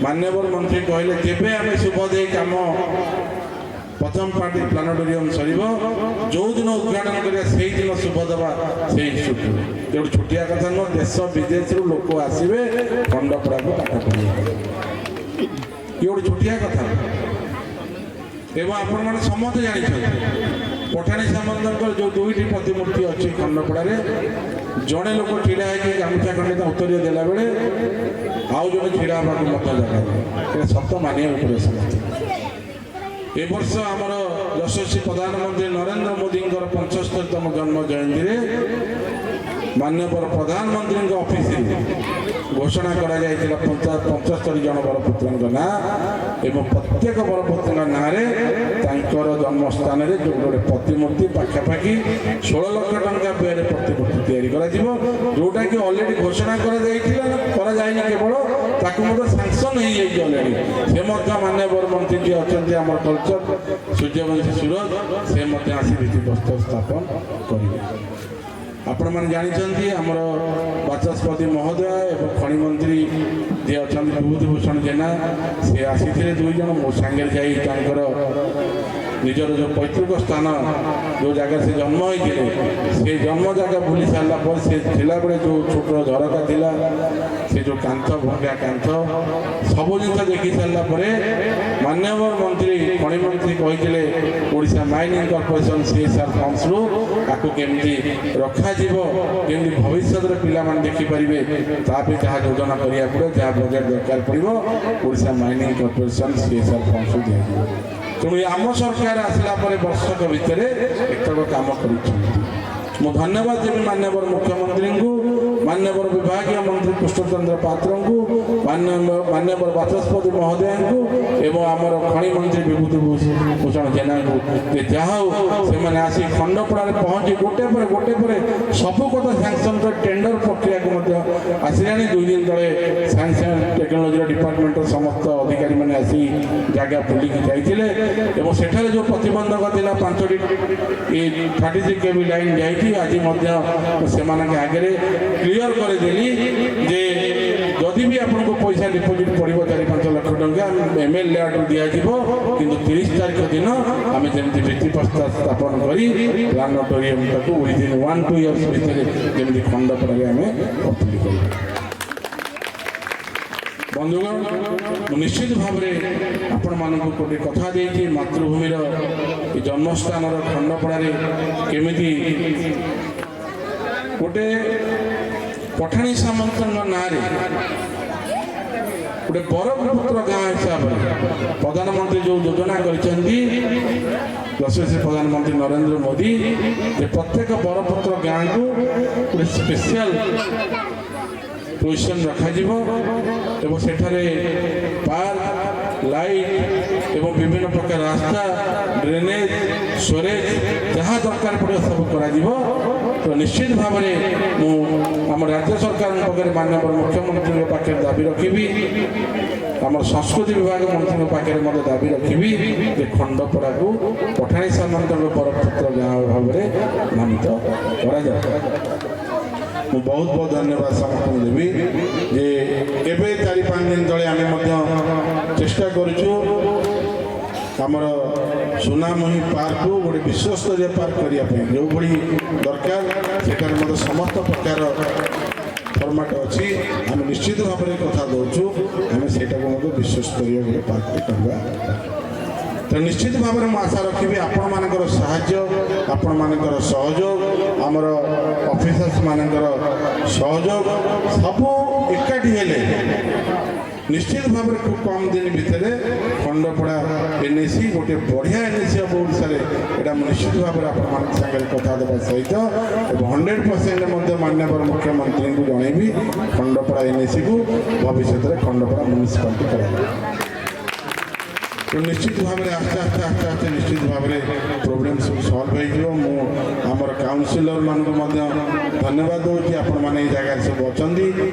ମାନ୍ୟବର ମନ୍ତ୍ରୀ କହିଲେ ଯେବେ ଆମେ ଶୁଭ ଦେଇ କାମ ପ୍ରଥମ ପାର୍ଟି ପ୍ଲାନେଟୋରିୟମ ସରିବ, ଯେଉଁଦିନ ଉଦ୍ଘାଟନ କରିବା ସେଇଦିନ ଶୁଭ ଦେବା ସେଇ ଇନଷ୍ଟିଚ୍ୟୁଟ୍। ଗୋଟେ ଛୋଟିଆ କଥା ନୁହଁ, ଦେଶ ବିଦେଶରୁ ଲୋକ ଆସିବେ ଖଣ୍ଡପଡ଼ାକୁ ପାଠ ପଢ଼ିବାକୁ। ଇଏ ଗୋଟେ ଛୋଟିଆ କଥା ଏବଂ ଆପଣମାନେ ସମସ୍ତେ ଜାଣିଛନ୍ତି ପଠାଣି ସାମନ୍ତଙ୍କର ଯେଉଁ 2ଟି ପ୍ରତିମୂର୍ତ୍ତି ଅଛି ଖଣ୍ଡପଡ଼ାରେ, ଜଣେ ଲୋକ ଛିଡ଼ା ହେଇକି ଗାମୁଛା ଖଣ୍ଡେ ଉତ୍ତରୀୟ ଦେଲାବେଳେ ଆଉ ଜଣେ ଛିଡ଼ା ହେବାକୁ ମଧ୍ୟ ଜାଗା ନାହିଁ। ଏଇଟା ସତ ମାନିବାକୁ ପଡ଼ିବ ସମସ୍ତେ। ଏ ବର୍ଷ ଆମର ଯଶସ୍ୱୀ ପ୍ରଧାନମନ୍ତ୍ରୀ ନରେନ୍ଦ୍ର ମୋଦିଙ୍କର 75ତମ ଜନ୍ମ ଜୟନ୍ତୀରେ ମାନ୍ୟବର ପ୍ରଧାନମନ୍ତ୍ରୀଙ୍କ ଅଫିସରେ ଘୋଷଣା କରାଯାଇଥିଲା 75 ଜଣ ବରପୁତ୍ରଙ୍କ ନାଁ ଏବଂ ପ୍ରତ୍ୟେକ ବରପୁତ୍ରଙ୍କ ନାଁରେ ତାଙ୍କର ଜନ୍ମସ୍ଥାନରେ ଗୋଟେ ପ୍ରତିମୂର୍ତ୍ତି ପାଖାପାଖି 16 ଲକ୍ଷ ଟଙ୍କା ବ୍ୟୟରେ ପ୍ରତିମୂର୍ତ୍ତି ତିଆରି କରାଯିବ, ଯେଉଁଟାକି ଅଲରେଡ଼ି ଘୋଷଣା କରାଯାଇଥିଲା, କରାଯାଇନି କେବଳ, ତାକୁ ମଧ୍ୟ ସାଂସନ ହେଇଯାଇଛି ଅଲରେଡ଼ି। ସେ ମଧ୍ୟ ମାନ୍ୟବର ମନ୍ତ୍ରୀ ଯିଏ ଅଛନ୍ତି ଆମର କଲଚର ସୂର୍ଯ୍ୟବଂଶୀ ସୁରଜ, ସେ ମଧ୍ୟ ଆସି ଭିତ୍ତିପ୍ରସ୍ତର ସ୍ଥାପନ କରିବେ। ଆପଣମାନେ ଜାଣିଛନ୍ତି ଆମର ବାଚସ୍ପତି ମହୋଦୟ ଏବଂ ଖଣି ମନ୍ତ୍ରୀ ଯିଏ ଅଛନ୍ତି ବିଭୂତିଭୂଷଣ ଜେନା ସେ ଆସିଥିଲେ 2 ଜଣ ମୋ ସାଙ୍ଗରେ ଯାଇ ତାଙ୍କର ନିଜର ଯେଉଁ ପୈତୃକ ସ୍ଥାନ ଯେଉଁ ଜାଗାରେ ସେ ଜନ୍ମ ହୋଇଥିଲେ ସେ ଜନ୍ମ ଜାଗା ବୁଲି ସାରିଲା ପରେ ସେ ଥିଲାବେଳେ ଯେଉଁ ଛୋଟ ଝରକା ଥିଲା ସେ ଯେଉଁ କାନ୍ଥ ଭଙ୍ଗା କାନ୍ଥ ସବୁ ଜିନିଷ ଦେଖି ସାରିଲା ପରେ ମାନ୍ୟବର ମନ୍ତ୍ରୀ ଖଣି ମନ୍ତ୍ରୀ କହିଥିଲେ ଓଡ଼ିଶା ମାଇନିଂ କର୍ପୋରେସନ୍ CSR ଫଣ୍ଡସରୁ ତାକୁ କେମିତି ରଖାଯିବ କେମିତି ଭବିଷ୍ୟତରେ ପିଲାମାନେ ଦେଖିପାରିବେ ତା ପାଇଁ ଯାହା ଯୋଜନା କରିବାକୁ ପଡ଼ିବ ଯାହା ବଜେଟ୍ ଦରକାର ପଡ଼ିବ ଓଡ଼ିଶା ମାଇନିଂ କର୍ପୋରେସନ୍ CSR ଫଣ୍ଡସରୁ ଦିଆଯିବ। ତେଣୁ ଆମ ସରକାର ଆସିଲା ପରେ ବର୍ଷକ ଭିତରେ ଏତକ କାମ କରିଛନ୍ତି। ମୁଁ ଧନ୍ୟବାଦ ଦେବି ମାନ୍ୟବର ମୁଖ୍ୟମନ୍ତ୍ରୀଙ୍କୁ ମାନ୍ୟବର ବିଭାଗୀୟ ମନ୍ତ୍ରୀ କୃଷ୍ଣଚନ୍ଦ୍ର ପାତ୍ରଙ୍କୁ ମାନ୍ୟବର ବାଚସ୍ପତି ମହୋଦୟଙ୍କୁ ଏବଂ ଆମର ଖଣି ମନ୍ତ୍ରୀ ବିଭୂତିଭୂଷଣ ଜେନାଙ୍କୁ ଯେ ଯାହା ହଉ ସେମାନେ ଆସି ଖଣ୍ଡପଡ଼ାରେ ପହଞ୍ଚି ଗୋଟେ ପରେ ସବୁ କଥା ସାଙ୍ଗସନ୍ ଟେଣ୍ଡର ପ୍ରକ୍ରିୟାକୁ ମଧ୍ୟ ଆସିଲାଣି। 2 ଦିନ ତଳେ ସାଇନ୍ସ ଆଣ୍ଡ ଟେକ୍ନୋଲୋଜିର ଡିପାର୍ଟମେଣ୍ଟର ସମସ୍ତ ଅଧିକାରୀମାନେ ଆସି ଜାଗା ବୁଲିକି ଯାଇଥିଲେ ଏବଂ ସେଠାରେ ଯେଉଁ ପ୍ରତିବନ୍ଧକ ଥିଲା 5ଟି 33 kV ଲାଇନ୍ ଯାଇଛି ଆଜି ମଧ୍ୟ ସେମାନଙ୍କ ଆଗରେ କ୍ଲିୟର କରିଦେଲି ଯେ ଯଦି ବି ଆପଣଙ୍କୁ ପଇସା ଡିପୋଜିଟ୍ ପଡ଼ିବ 4-5 ଲକ୍ଷ ଟଙ୍କା ML ଲେଆଉଟ୍ରୁ ଦିଆଯିବ କିନ୍ତୁ 30 ତାରିଖ ଦିନ ଆମେ ଯେମିତି ଭିତ୍ତିପ୍ରସ୍ତର ସ୍ଥାପନ କରି ପ୍ଲାନେଟୋରିୟମଟାକୁ ୱିଦିନ୍ 1-2 ଇୟର୍ସ ଭିତରେ ଯେମିତି ଖଣ୍ଡପଡ଼ାରେ ଆମେ କମ୍ପ୍ଲିଟ୍ କରିବୁ। ବନ୍ଧୁଗଣ ମୁଁ ନିଶ୍ଚିତ ଭାବରେ ଆପଣମାନଙ୍କୁ ଗୋଟେ କଥା ଦେଇଛି ମାତୃଭୂମିର ଏ ଜନ୍ମସ୍ଥାନର ଖଣ୍ଡପଡ଼ାରେ କେମିତି ଗୋଟେ ପଠାଣି ସାମନ୍ତଙ୍କ ନାଁରେ ଗୋଟେ ବରପୁତ୍ର ଗାଁ ହିସାବରେ ପ୍ରଧାନମନ୍ତ୍ରୀ ଯେଉଁ ଯୋଜନା କରିଛନ୍ତି ଯଶସ୍ୱୀ ପ୍ରଧାନମନ୍ତ୍ରୀ ନରେନ୍ଦ୍ର ମୋଦି ଯେ ପ୍ରତ୍ୟେକ ବରପୁତ୍ର ଗାଁକୁ ଗୋଟେ ସ୍ପେଶିଆଲ ପୋଜିସନ୍ ରଖାଯିବ ଏବଂ ସେଠାରେ ପାର୍କ ଲାଇଟ୍ ଏବଂ ବିଭିନ୍ନ ପ୍ରକାର ରାସ୍ତା ଡ୍ରେନେଜ୍ ସ୍ୱେରେଜ୍ ଯାହା ଦରକାର ପଡ଼ିବ ସବୁ କରାଯିବ। ତ ନିଶ୍ଚିତ ଭାବରେ ମୁଁ ଆମ ରାଜ୍ୟ ସରକାରଙ୍କ ପାଖରେ ମାନ୍ୟବର ମୁଖ୍ୟମନ୍ତ୍ରୀଙ୍କ ପାଖରେ ଦାବି ରଖିବି ଆମର ସଂସ୍କୃତି ବିଭାଗ ମନ୍ତ୍ରୀଙ୍କ ପାଖରେ ମଧ୍ୟ ଦାବି ରଖିବି ଯେ ଖଣ୍ଡପଡ଼ାକୁ ପଠାଣି ସାମନ୍ତଙ୍କ ବରପୁତ୍ର ଗାଁ ଭାବରେ ନାମିତ କରାଯାଉ। ମୁଁ ବହୁତ ଧନ୍ୟବାଦ ସମସ୍ତଙ୍କୁ ଦେବି ଯେ ଏବେ 4-5 ଦିନ ତଳେ ଆମେ ମଧ୍ୟ ଚେଷ୍ଟା କରୁଛୁ ଆମର ସୁନାମୁହିଁ ପାର୍କକୁ ଗୋଟେ ବିଶ୍ୱସ୍ତରୀୟ ପାର୍କ କରିବା ପାଇଁ ଯେଉଁଭଳି ଦରକାର ସେଠାରେ ମଧ୍ୟ ସମସ୍ତ ପ୍ରକାର ଫର୍ମାଟ୍ ଅଛି ଆମେ ନିଶ୍ଚିତ ଭାବରେ କଥା ଦେଉଛୁ ଆମେ ସେଇଟାକୁ ମଧ୍ୟ ବିଶ୍ୱସ୍ତରୀୟ ଗୋଟେ ପାର୍କଟେ କରିବା। ତ ନିଶ୍ଚିତ ଭାବରେ ମୁଁ ଆଶା ରଖିବି ଆପଣମାନଙ୍କର ସାହାଯ୍ୟ ଆପଣମାନଙ୍କର ସହଯୋଗ ଆମର ଅଫିସର୍ସ ମାନଙ୍କର ସହଯୋଗ ସବୁ ଏକାଠି ହେଲେ ନିଶ୍ଚିତ ଭାବରେ ଖୁବ୍ କମ୍ ଦିନ ଭିତରେ ଖଣ୍ଡପଡ଼ା NAC ଗୋଟେ ବଢ଼ିଆ NAC ହେବ ଓଡ଼ିଶାରେ ଏଇଟା ମୁଁ ନିଶ୍ଚିତ ଭାବରେ ଆପଣମାନଙ୍କ ସାଙ୍ଗରେ କଥା ଦେବା ସହିତ ଏବଂ 100% ମଧ୍ୟ ମାନ୍ୟବର ମୁଖ୍ୟମନ୍ତ୍ରୀଙ୍କୁ ଜଣେଇବି ଖଣ୍ଡପଡ଼ା NACକୁ ଭବିଷ୍ୟତରେ ଖଣ୍ଡପଡ଼ା ମ୍ୟୁନିସିପାଲିଟି କରାଯିବ। ନିଶ୍ଚିତ ଭାବରେ ଆସ୍ତେ ନିଶ୍ଚିତ ଭାବରେ ପ୍ରୋବ୍ଲେମ୍ ସବୁ ସଲ୍ଭ ହୋଇଯିବ। ମୁଁ ଆମର କାଉନସିଲର ମାନଙ୍କୁ ମଧ୍ୟ ଧନ୍ୟବାଦ ଦେଉଛି ଆପଣମାନେ ଏଇ ଜାଗାରେ ସବୁ ଅଛନ୍ତି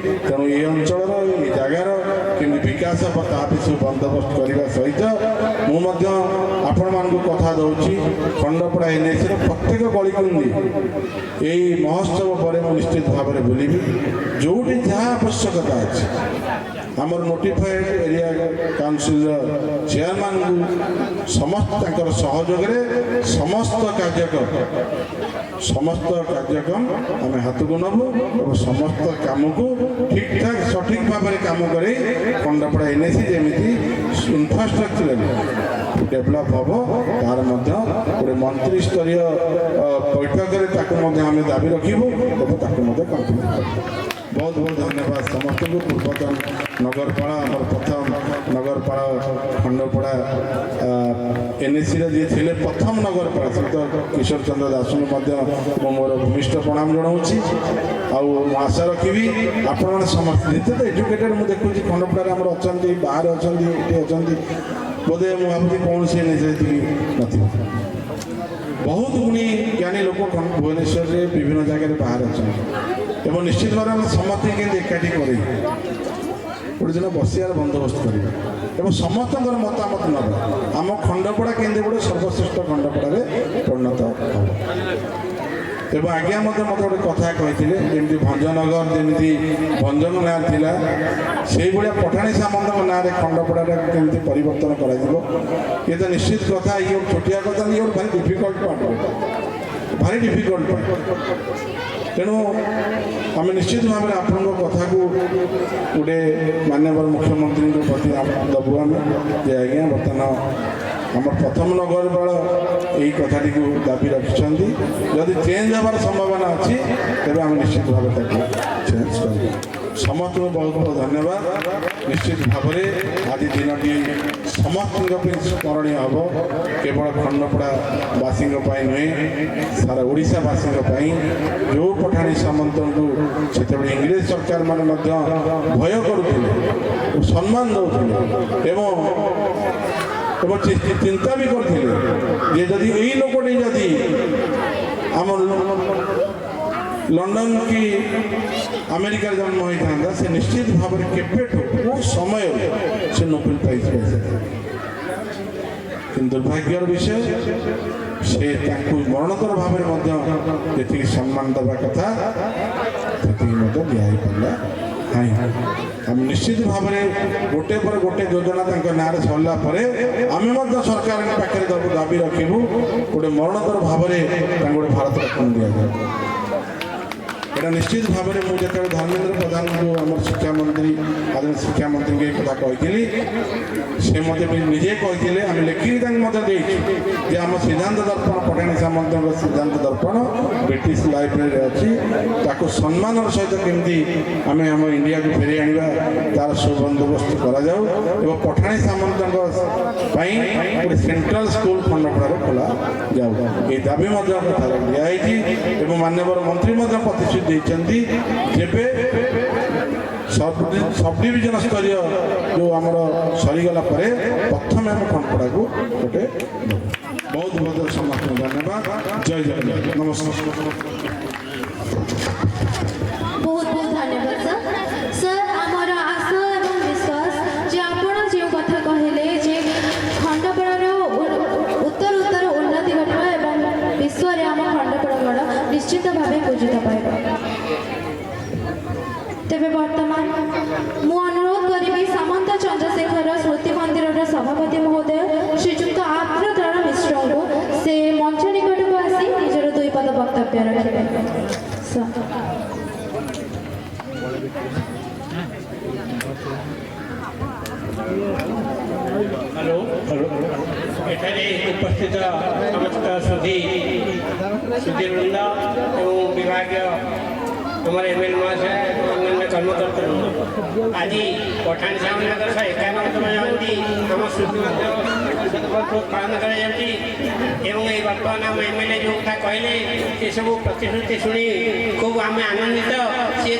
ତେଣୁ ଏ ଅଞ୍ଚଳର ଏ ଜାଗାର କେମିତି ବିକାଶ ହେବ ତା ପାଇଁ ସବୁ ବନ୍ଦୋବସ୍ତ କରିବା ସହିତ ମୁଁ ମଧ୍ୟ ଆପଣମାନଙ୍କୁ କଥା ଦେଉଛି ଖଣ୍ଡପଡ଼ା NACର ପ୍ରତ୍ୟେକ ଗଳିକନ୍ଦି ଏଇ ମହୋତ୍ସବ ପରେ ମୁଁ ନିଶ୍ଚିତ ଭାବରେ ବୁଲିବି ଯେଉଁଠି ଯାହା ଆବଶ୍ୟକତା ଅଛି ଆମର ନୋଟିଫାଏଡ୍ ଏରିଆ କାଉନସିଲର ଚେୟାରମ୍ୟାନଙ୍କୁ ସମସ୍ତ ତାଙ୍କର ସହଯୋଗରେ ସମସ୍ତ କାର୍ଯ୍ୟକ୍ରମ ଆମେ ହାତକୁ ନେବୁ ଏବଂ ସମସ୍ତ କାମକୁ ଠିକ୍ଠାକ୍ ସଠିକ୍ ଭାବରେ କାମ କରି ଖଣ୍ଡପଡ଼ା NAC ଯେମିତି ଇନଫ୍ରାଷ୍ଟ୍ରକ୍ଚରାଲି ଡେଭଲପ୍ ହେବ ତାର ମଧ୍ୟ ଗୋଟେ ମନ୍ତ୍ରୀସ୍ତରୀୟ ବୈଠକରେ ତାକୁ ମଧ୍ୟ ଆମେ ଦାବି ରଖିବୁ ଏବଂ ତାକୁ ମଧ୍ୟ କମ୍ପ୍ଲିଟ୍ କରିବୁ। ବହୁତ ଧନ୍ୟବାଦ ସମସ୍ତଙ୍କୁ। ପୂର୍ବତନ ନଗରପାଳ ଆମର ପ୍ରଥମ ନଗରପାଳ ଖଣ୍ଡପଡ଼ା NACର ଯିଏ ଥିଲେ ପ୍ରଥମ ନଗରପାଳ ସେ ତ କିଶୋର ଚନ୍ଦ୍ର ଦାସଙ୍କୁ ମଧ୍ୟ ମୁଁ ମୋର ଭୂମିଷ୍ଠ ପ୍ରଣାମ ଜଣାଉଛି। ଆଉ ମୁଁ ଆଶା ରଖିବି ଆପଣମାନେ ସମସ୍ତେ ଯେତେ ତ ଏଜୁକେଟେଡ଼ ମୁଁ ଦେଖୁଛି ଖଣ୍ଡପଡ଼ାରେ ଆମର ଅଛନ୍ତି ବାହାରେ ଅଛନ୍ତି ଏଠି ଅଛନ୍ତି ବୋଧେ ମୁଁ ଭାବୁଛି କୌଣସି NAC ଏତିକି ନଥିବ। ବହୁତ ଗୁଣୀ ଜ୍ଞାନୀ ଲୋକ ଭୁବନେଶ୍ୱରରେ ବିଭିନ୍ନ ଜାଗାରେ ବାହାରେ ଅଛନ୍ତି ଏବଂ ନିଶ୍ଚିତ ଭାବରେ ଆମେ ସମସ୍ତେ କେମିତି ଏକାଠି କରି ଗୋଟେ ଦିନ ବସିବାର ବନ୍ଦୋବସ୍ତ କରିବା ଏବଂ ସମସ୍ତଙ୍କର ମତାମତ ନେବା ଆମ ଖଣ୍ଡପଡ଼ା କେମିତି ଗୋଟେ ସର୍ବଶ୍ରେଷ୍ଠ ଖଣ୍ଡପଡ଼ାରେ ପରିଣତ ହେବ। ଏବଂ ଆଜ୍ଞା ମୋତେ ଗୋଟେ କଥା କହିଥିଲେ, ଯେମିତି ଭଞ୍ଜନଗର ଯେମିତି ଭଞ୍ଜନ ନାଁ ଥିଲା ସେଇଭଳିଆ ପଠାଣି ସାମନ୍ତଙ୍କ ନାଁରେ ଖଣ୍ଡପଡ଼ାଟା କେମିତି ପରିବର୍ତ୍ତନ କରାଯିବ। ଏ ତ ନିଶ୍ଚିତ କଥା, ଇଏ ଗୋଟେ ଛୋଟିଆ କଥା ନୁହେଁ, ଗୋଟେ ଭାରି ଡିଫିକଲ୍ଟ ପାର୍ଟ, ଭାରି ଡିଫିକଲ୍ଟ ପାର୍ଟ। ତେଣୁ ଆମେ ନିଶ୍ଚିତ ଭାବରେ ଆପଣଙ୍କ କଥାକୁ ଗୋଟେ ମାନ୍ୟବର ମୁଖ୍ୟମନ୍ତ୍ରୀଙ୍କ ପ୍ରତି ଦେବୁ ଆମେ ଯେ ଆଜ୍ଞା ବର୍ତ୍ତମାନ ଆମର ପ୍ରଥମ ନଗରପାଳ ଏହି କଥାଟିକୁ ଦାବି ରଖିଛନ୍ତି। ଯଦି ଚେଞ୍ଜ ହେବାର ସମ୍ଭାବନା ଅଛି ତେବେ ଆମେ ନିଶ୍ଚିତ ଭାବେ ତାକୁ ଚେଞ୍ଜ କରିବୁ। ସମସ୍ତଙ୍କୁ ବହୁତ ବହୁତ ଧନ୍ୟବାଦ। ନିଶ୍ଚିତ ଭାବରେ ଆଜି ଦିନଟି ସମସ୍ତଙ୍କ ପାଇଁ ସ୍ମରଣୀୟ ହେବ, କେବଳ ଖଣ୍ଡପଡ଼ାବାସୀଙ୍କ ପାଇଁ ନୁହେଁ ସାରା ଓଡ଼ିଶାବାସୀଙ୍କ ପାଇଁ। ଯେଉଁ ପଠାଣି ସାମନ୍ତଙ୍କୁ ସେତେବେଳେ ଇଂରେଜ ସରକାରମାନେ ମଧ୍ୟ ଭୟ କରୁଥିଲେ, ସମ୍ମାନ ଦେଉଥିଲେ ଏବଂ ଚିନ୍ତା ବି କରିଥିଲେ ଯେ ଯଦି ଏଇ ଲୋକଟି ଯଦି ଆମର ଲଣ୍ଡନ କି ଆମେରିକାରେ ଜନ୍ମ ହୋଇଥାନ୍ତା ସେ ନିଶ୍ଚିତ ଭାବରେ କେବେଠୁ କେଉଁ ସମୟରେ ସେ ନୋବେଲ ପ୍ରାଇଜ୍ ପାଇଥାନ୍ତା। କିନ୍ତୁ ଦୁର୍ଭାଗ୍ୟର ବିଷୟ ସେ ତାଙ୍କୁ ମରଣୋତ୍ତର ଭାବରେ ମଧ୍ୟ ଯେତିକି ସମ୍ମାନ ଦେବା କଥା ସେତିକି ମଧ୍ୟ ଦିଆହେଇପାରିଲା ନାହିଁ। ଆମେ ନିଶ୍ଚିତ ଭାବରେ ଗୋଟେ ପରେ ଗୋଟେ ଯୋଜନା ତାଙ୍କ ନାଁରେ ସରିଲା ପରେ ଆମେ ମଧ୍ୟ ସରକାରଙ୍କ ପାଖରେ ଦାବି ରଖିବୁ ଗୋଟେ ମରଣୋତ୍ତର ଭାବରେ ତାଙ୍କୁ ଗୋଟେ ଭାରତ ରତ୍ନ ଦିଆଯାଉ। এটা নিশ্চিত ভাবে মু যেতবে ধর্মেন্দ্র প্রধানকে আমার শিক্ষামন্ত্রী আদরণীয় শিক্ষামন্ত্রীকে এই কথা কইলি সে মতে নিজে কইলে আমি লেখিকি তাকে মধ্যে দিয়েছি যে আমার সিদ্ধান্ত দর্পণ পঠাণী সামন্তଙ୍କ সিদ্ধান্ত দর্পণ ব্রিটিশ লাইব্রেরি ଅଛି ତାକୁ ସମ୍ମାନର ସହିତ କେମିତି ଆମେ ଆମ ଇଣ୍ଡିଆକୁ ଫେରାଇ ଆଣିବା ତାର ସୁବନ୍ଦୋବସ୍ତ କରାଯାଉ ଏବଂ ପଠାଣୀ ସାମନ୍ତଙ୍କ ପାଇଁ ଗୋଟେ ସେଣ୍ଟ୍ରାଲ ସ୍କୁଲ ଖଣ୍ଡପଡ଼ାରେ ଖୋଲା ଯାଉ। এই ଦାବି ମଧ୍ୟ କଥା ଦିଆହେଇଛି ଏବଂ ମାନ୍ୟବର ମନ୍ତ୍ରୀ ମଧ୍ୟ ପ୍ରତିଶ୍ରୁତି ଦେଇଛନ୍ତି ଯେବେ ସବ୍ ଡିଭିଜନ ସ୍ତରୀୟ ଯେଉଁ ଆମର ସରିଗଲା ପରେ ପ୍ରଥମେ ଆମେ ଖଣ୍ଡପଡ଼ାକୁ ଗୋଟେ ବହୁତ ବହୁତ ସମସ୍ତଙ୍କୁ ଧନ୍ୟବାଦ। ଜୟ ଜଗନ୍ନାଥ, ନମସ୍କାର। ବହୁତ ବହୁତ ଧନ୍ୟବାଦ ସାର୍। ସାର୍ ଆମର ଆଶା ଏବଂ ବିଶ୍ୱାସ ଯେ ଆପଣ ଯେଉଁ କଥା କହିଲେ ଯେ ଖଣ୍ଡପଡ଼ାର ଉତ୍ତର ଉନ୍ନତି ଘଟିବ ଏବଂ ବିଶ୍ୱରେ ଆମ ଖଣ୍ଡପଡ଼ା ଗଡ଼ ନିଶ୍ଚିତ ଭାବେ ପୂଜିତ ପାଇବ। ତେବେ ବର୍ତ୍ତମାନ ମୁଁ ଅନୁରୋଧ କରିବି ସାମନ୍ତ ଚନ୍ଦ୍ରଶେଖର ସ୍ମୃତି ମନ୍ଦିରର ସଭାପତି ମହୋଦୟ ଶ୍ରୀଯୁକ୍ତ ଆଦ୍ରତ୍ରାଣ ମିଶ୍ରଙ୍କୁ ସେ ମଞ୍ଚ ନିକଟକୁ ଆସି ନିଜର ଦୁଇ ପଦ ବକ୍ତବ୍ୟ ରଖିବେ। हेलो एठारे उपस्थित समस्त सुधीवृंद एवं विभागीय आम एमएल महाशय अन्य कर्मकर्ता आज पठाणी सामंतर 91तम जयंती आम श्रुति पालन कर बर्तमान आम एमएलए जो कथा कहले ये सब प्रतिश्रुति शुणी खूब आम आनंदित सी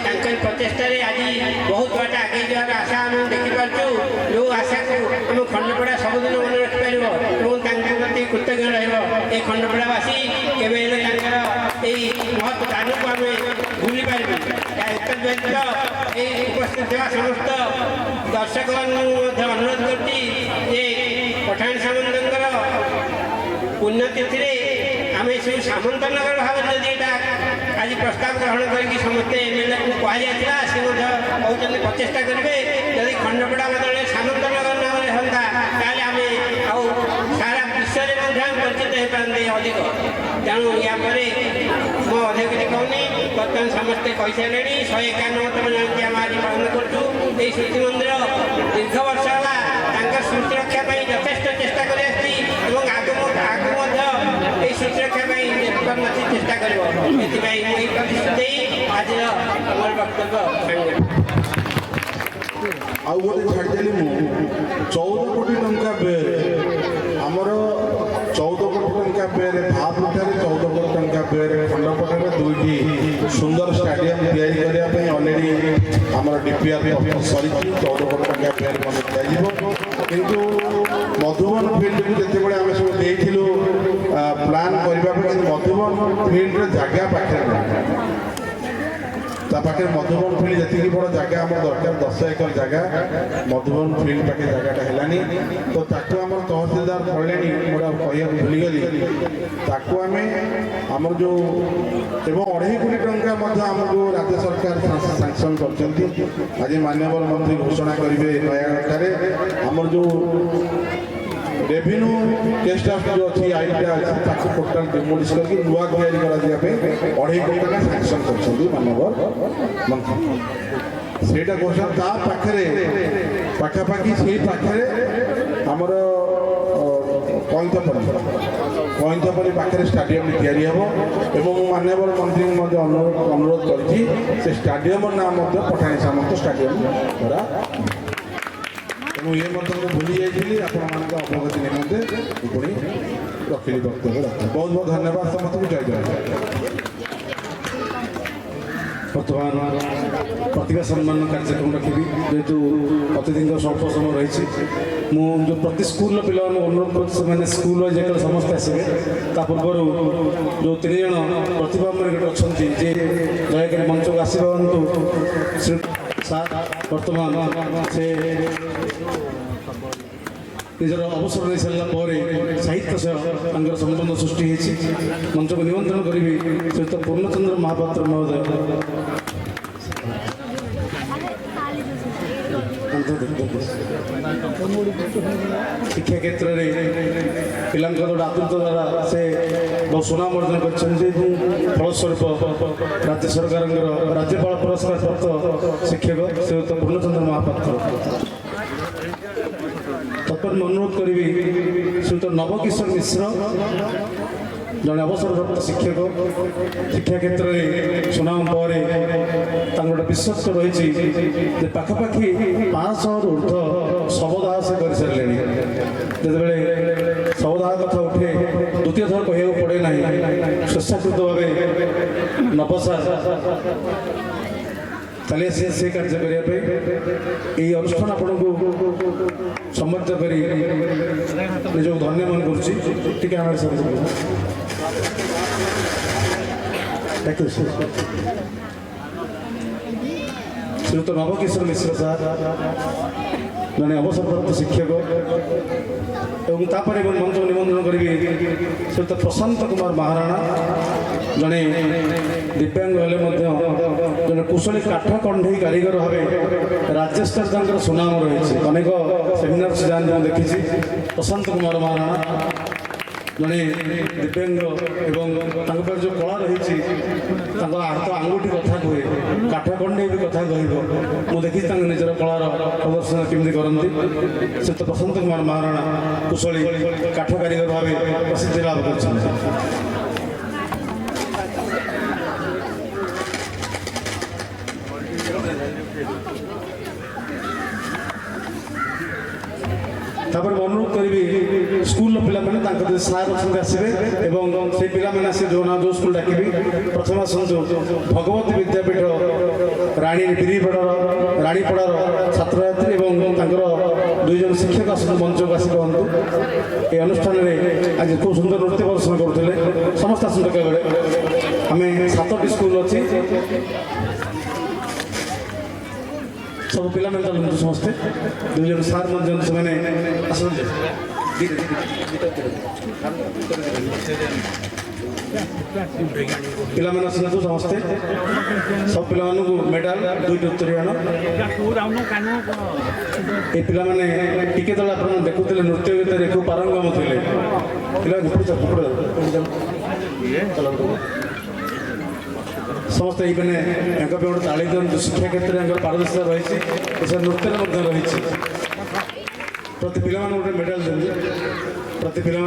प्रचेषार आज बहुत बाट आगे जावार आशा आम देखिपुँ जो आशा को आम खंडपड़ा सबुदिन मन रखिपर प्रति कृतज्ञ रही खंडपड़ावासी केवे महत्व दान को आम भूली पार व्यतीत उपस्थित समस्त दर्शक अनुरोध करती पठाणी सामंतर पुण्यतिथि आम सब सामंत नगर भाव आज प्रस्ताव ग्रहण करके समस्ते एमएलए को कहुला सी कहते प्रचेषा करेंगे जदि खंडपड़ा बदल सामंत नगर नाम होता ताल आम सारा विश्व में परिचित हो पाते अधिक तेणु यापर मो अधिक किसी कहनी बर्तमान समस्ते कही सारे 191तम जयंती आम आज पालन करूँ। स्मृति मंदिर दीर्घ वर्ष है स्मृति रक्षा यथेष चेष्टा कर स्मृति रक्षा चेष्टा कर प्रतिश्रुति आज मोर वक्तव्य आउ गोटे छाड़देली मु 14 कोटी टंका व्यय आमर 14 कोटी टंका व्यय भावुठार 14 कोटी टंका व्यय खंडपड़ार दुईटी सुंदर स्टाडियम तैयारी करने अलरेडी आमर डीपीआर सरी 14 कोटी टंका व्यय मन किंतु मधुबन फिल्ड को जिते आम सब देलु प्लां करने मधुबन फिल्ड जगह पाखे ତା ପାଖରେ ମଧୁବନ ଫିଲ୍ଡ ଯେତିକି ବଡ଼ ଜାଗା ଆମର ଦରକାର 10 ଏକର ଜାଗା ମଧୁବନ ଫିଲ୍ଡ ପାଖେ ଜାଗାଟା ହେଲାନି ତ ତାକୁ ଆମର ତହସିଲଦାର ପଡ଼ିଲେଣି ମୁଁ କହିବାକୁ ଭୁଲିଗଲି ତାକୁ ଆମେ ଆମର ଯେଉଁ ଏବଂ 2.5 କୋଟି ଟଙ୍କା ମଧ୍ୟ ଆମକୁ ରାଜ୍ୟ ସରକାର ସାଂସନ କରିଛନ୍ତି ଆଜି ମାନ୍ୟବର ମନ୍ତ୍ରୀ ଘୋଷଣା କରିବେ ନୟାଗଡ଼ଠାରେ ଆମର ଯେଉଁ रेवेन्यू गेस्ट हाउस जो अच्छी आईटा अच्छी ताकू टोटाल डिमोलिश करके नुआ तैयारी करा दिया पे 2.5 कोटी टका सैंक्शन करछंदी मानवर मंत्री सेटा घोषणा ता पाखरे पाखापाखि से पाखरे हमर कईंथपल्ली पाखरे स्टाडियम तैयारी हम एवं माननीय मंत्री अनुरोध करछि से स्टाडियम नाम पठाणी सामंत स्टाडियम द्वारा तेणु ये भूली जाइए आपण अवगति निमंते पुणी रखिली वक्तव्य बहुत बहुत धन्यवाद समस्त को जय जय बर्तमान प्रतिभा सम्मान कार्यक्रम रखी जेहेतु अतिथि स्वल्प समय रही जो प्रति स्कूल पिला अनुरोध कर स्कूल जो समस्त आसवे ता पूर्व जो 3 जन प्रतिभा अच्छा जे दयाकोरी मंच को आसतु श्री सार बर्तमान से निजर अवसर नहीं सारापर साहित्य सह संबंध सृष्टि मंच को निमंत्रण करी श्रीयुत पूर्णचंद्र महापात्र महोदय शिक्षा क्षेत्र में पिला आदृत द्वारा से बहुत सुनाम अर्जन कर फलस्वरूप राज्य सरकार राज्यपाल पुरस्कार प्राप्त शिक्षक श्रीयुत पूर्णचंद्र महापात्र तत्पर अनुरोध करी श्रीयुत नवकिशोर मिश्र जड़े अवसरप्राप्त शिक्षक शिक्षा क्षेत्र में सुनाम पर गोटे विश्वस्त रही पाखापाखि 500 ऊर्ध शवदाह से कर सारे जिते शवदाह कथा उठे द्वितीय थर कह पड़े ना स्वेच्छाकृत भाव नवसार चली से कार्य करने अनुष्ठान आपण को समर्थ कर निज धन्य मन कर श्रीयुत नवकिशोर मिश्र सार जड़े अवसरप्राप्त शिक्षक एवं तापर मंच निमंत्रण करी श्रीयुत प्रशांत कुमार महाराणा जड़े दिव्यांग हेले जड़े कुशली काठ कंढे कारीगर भाव राज्य स्तर सुनाम रही अनेक सेमिनार जान देखी प्रशांत कुमार महाराणा जड़े दिव्यांग एवं जो कला रही हाथ आंगुठी कथा कहे काठ कंडे भी कथा कह मुझे देखी निजर कलार प्रदर्शन केमी करती से तो प्रशांत कुमार महाराणा कुशली काठ कारीगर भाव प्रसिद्धि लाभ कर अनुरोध करी स्कूल पिला सार आसवे से पिला जो ना जो स्कूल डाकि प्रथम आसतु भगवती विद्यापीठ राणी बिरीपड़ार रानीपड़ार छात्र छात्री और 2 जन शिक्षक आस मंच को आसी कहतु ये अनुष्ठान में आज खूब सुंदर नृत्य प्रदर्शन करुले समस्त आसतु बेले आम 7टी स्कूल अच्छी सब पिला चलते समस्ते 2 जन सार से पिला आसतु समस्ते सब पिला मेडाल 2टी उत्तरीयान ये पिला टिके तले आप देखुले नृत्य भितर खूब पारंगम थे पिला समस्त ये गोटे ताली दिखाँ शिक्षा क्षेत्र में पारदर्शिता रही नृत्य रही प्रति पिला गोटे मेडाल देंगे प्रति पिला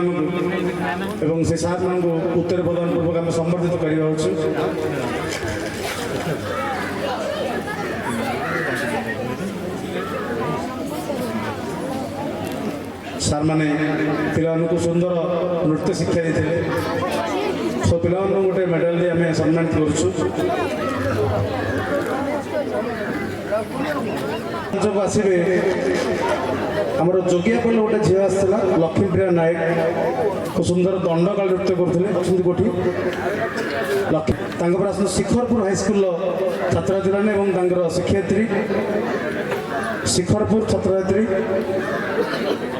से सार मान उत्तर प्रदान पूर्वक आम संबर्धित करवा सार मैंने पिला सुंदर नृत्य शिक्षा देते सब पिला गोटे मेडाल दे आम सम्मानित कर आसवे आमर जोगियापल्ली गोटे झील आसाला लक्ष्मीप्रिया नायक खूब सुंदर दंडकाल नृत्य करते कोठी ତାଙ୍କ ପରେ ଆସନ୍ତୁ ଶିଖରପୁର ହାଇସ୍କୁଲର ଛାତ୍ରଛାତ୍ରୀମାନେ ଏବଂ ତାଙ୍କର ଶିକ୍ଷୟିତ୍ରୀ ଶିଖରପୁର ଛାତ୍ରଛାତ୍ରୀ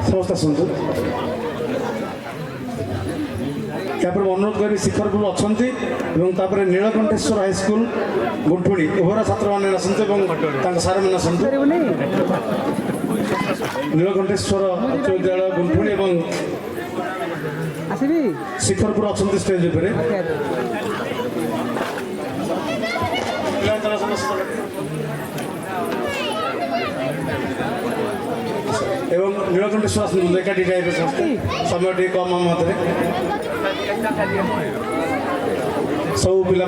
ସମସ୍ତେ ଆସନ୍ତୁ। यापर अनुरोध करी शिखरपुर अच्छा और नीलकंठेश्वर हाईस्कल गुंठुड़ी उभर छात्र मैंने आसतु सार मैंने आसतु नीलकंठेश्वर उच्च विद्यालय गुंठुड़ी और शिखरपुर अच्छा स्टेज उपर एवं नीलकंठेश्वर आसतु एकाठी टाइप समय टे कम मत सब पिला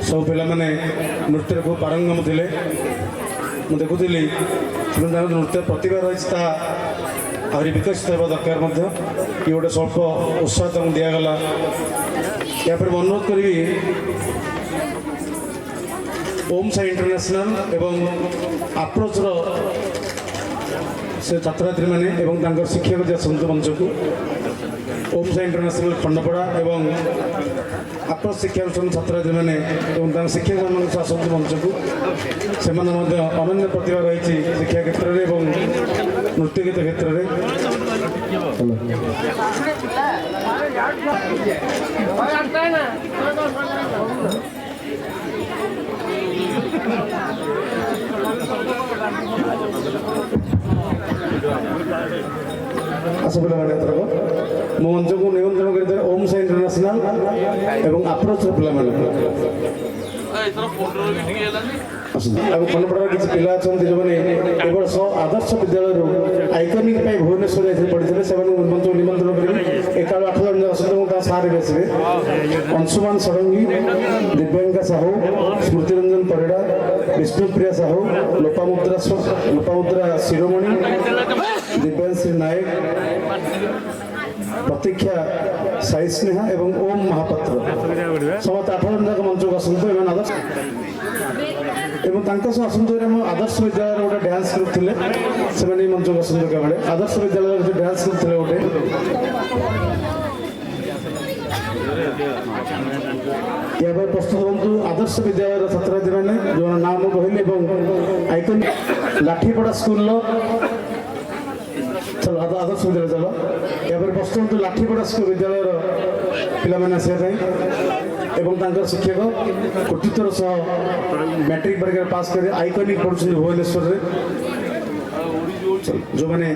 सब पिला नृत्य खूब पारंगम थे मुझे देखुली नृत्य प्रतिभा रही आहरी विकसित होगा दरकार कि गोटे स्वल्प उत्साह दिगला या अनुरोध करी ओम साई इंटरनेशनल एवं आप्रोचर से छात्र छात्री मैंने शिक्षक आसतु मंच को ओम साई इंटरनेशनल खंडपड़ा एवं आप्रोच शिक्षानुष्ठान छात्र छात्री मैंने शिक्षक मान आसतु मंच को से अनन्य प्रतिभा रही शिक्षा क्षेत्र में नृत्य गीत क्षेत्र में आस पे मो मंच को निमंत्रण कर ओम साई इंटरनेशनल एवं आप्रोच पे खंडपड़ा किसी पिला अच्छा जो मैंने वर्ष आदर्श विद्यालय आइकनिक भुवनेश्वर पढ़ी से मंच निमंत्रण कर 8 जन आसते सारे भी आसवे अंशुमान षडंगी दिव्यांका साहू स्मृतिरंजन परिड़ा विष्णुप्रिया साहू लोपामुद्रा शिरोमणि दिव्यांशी नायक प्रतीक्षा साई स्नेहा एवं ओम महापात्र समस्त 8 जन जाक मंच को आसतु आदर्श एवं आसतु आदर्श विद्यालय गोटे डांस ग्रुप थे से मंच को आसतु केवल आदर्श विद्यालय जो डांस ग्रुप थे गोटे या प्रस्तुत हूँ आदर्श विद्यालय छात्र छात्री मैंने जो नाम कहली आइकन लाठीपड़ा स्कूल चलो आदर्श विद्यालय चलो या प्रस्तुत लाठीपड़ा स्कूल विद्यालय पिला आसवा शिक्षक कोटितर सह मैट्रिक परीक्षा पास कर आइकनिक पढ़ुं भुवनेश्वर जो मैंने